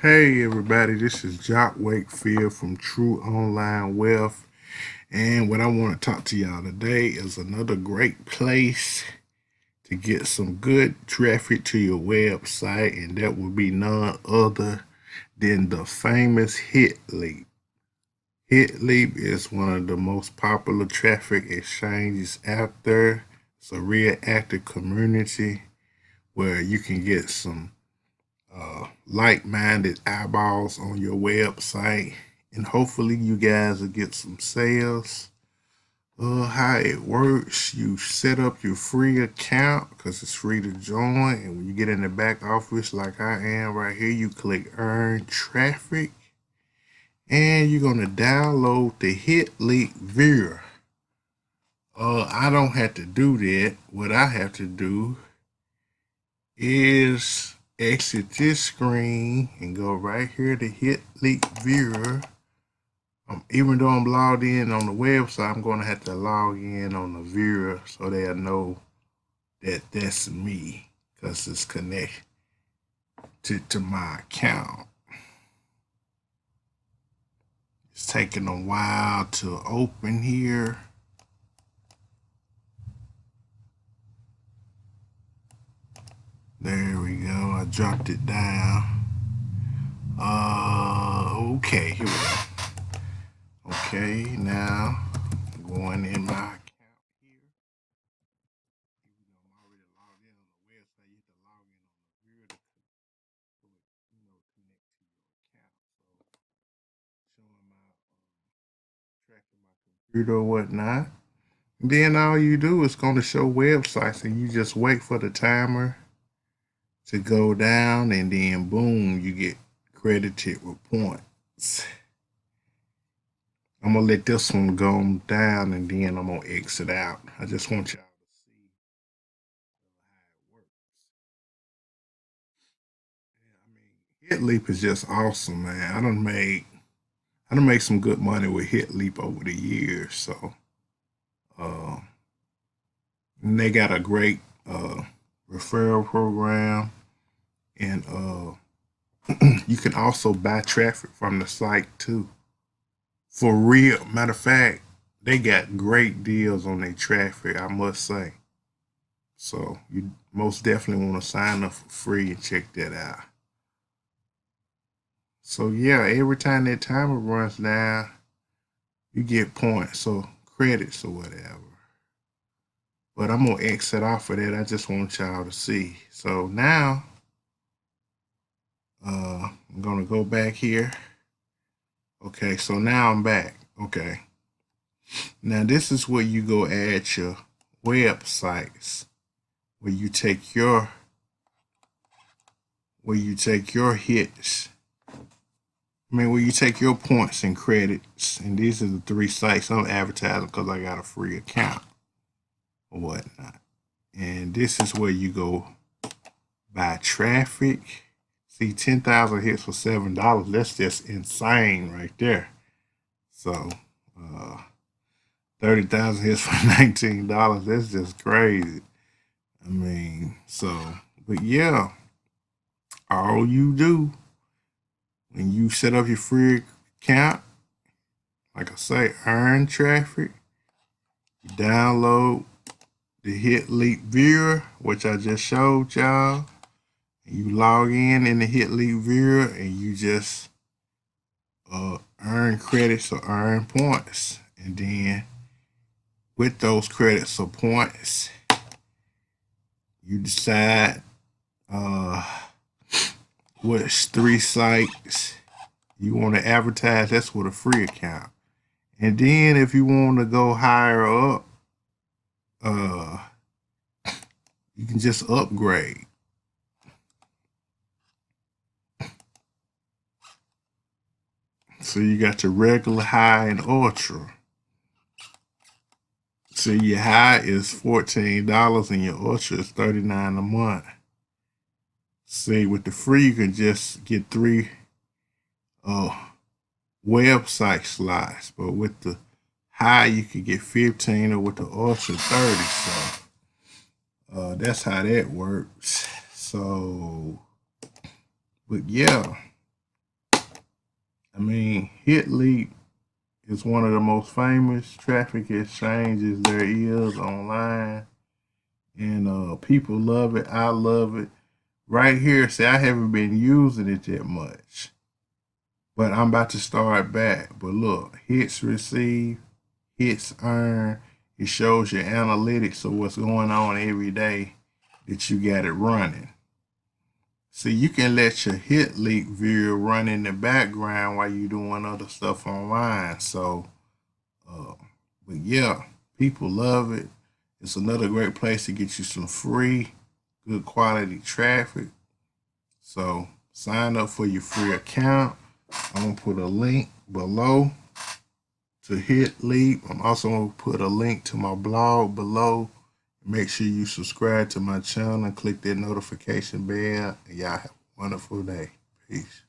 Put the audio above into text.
Hey everybody, this is Wakefield from True Online Wealth, and what I want to talk to y'all today is another great place to get some good traffic to your website, and that would be none other than the famous HitLeap. HitLeap is one of the most popular traffic exchanges out there. It's a real active community where you can get some like-minded eyeballs on your website, and hopefully you guys will get some sales. How it works: you set up your free account because it's free to join, and when you get in the back office like I am right here, you click Earn Traffic, and you're gonna download the HitLeap Viewer. I don't have to do that. What I have to do is exit this screen and go right here to HitLeap Viewer. Even though I'm logged in on the website, I'm going to have to log in on the viewer so they'll know that that's me because it's connected to my account. It's taking a while to open here. There we go. I dropped it down. Okay, here we go. Okay, now I'm going in my account here. Even though I'm already logged in on the website, you have to log in on the viewer to connect to your account. So showing my tracking my computer or whatnot. Then all you do is going to show websites, and you just wait for the timer to go down, and then boom, you get credited with points. I'm gonna let this one go down, and then I'm gonna exit out. I just want y'all to see how it works. Yeah, I mean, HitLeap is just awesome, man. I done made some good money with HitLeap over the years. So, uh, and they got a great referral program, and you can also buy traffic from the site too. For real, matter of fact, they got great deals on their traffic, I must say. So you most definitely want to sign up for free and check that out. So yeah, every time that timer runs down, you get points or credits or whatever. But I'm gonna exit off of that. I just want y'all to see. So now I'm gonna go back here. Okay, so now I'm back. Okay. Now this is where you go add your websites, where you take your hits. Where you take your points and credits, and these are the three sites I'm advertising because I got a free account or whatnot. And this is where you go buy traffic. See, 10,000 hits for $7. That's just insane right there. So, 30,000 hits for $19. That's just crazy. I mean, but yeah, all you do when you set up your free account, like I say, earn traffic, you download the HitLeap Viewer, which I just showed y'all. You log in the HitLeap Viewer, and you just earn credits or earn points. And then with those credits or points, you decide which three sites you want to advertise. That's with a free account. And then if you want to go higher up, you can just upgrade. So you got your regular, high, and ultra. So your high is $14 and your ultra is $39 a month. See, with the free, you can just get 3 website slots, but with the high, you can get 15, or with the ultra 30. So that's how that works. So, but yeah, I mean, HitLeap is one of the most famous traffic exchanges there is online. And people love it. I love it. Right here, see, I haven't been using it that much, but I'm about to start back. But look, hits receive, hits earn. It shows your analytics of what's going on every day that you got it running. See, you can let your HitLeap viewer run in the background while you're doing other stuff online. So, uh, but yeah, people love it. It's another great place to get you some free, good quality traffic. So sign up for your free account. I'm gonna put a link below to HitLeap. I'm also gonna put a link to my blog below. Make sure you subscribe to my channel and click that notification bell. And y'all have a wonderful day. Peace.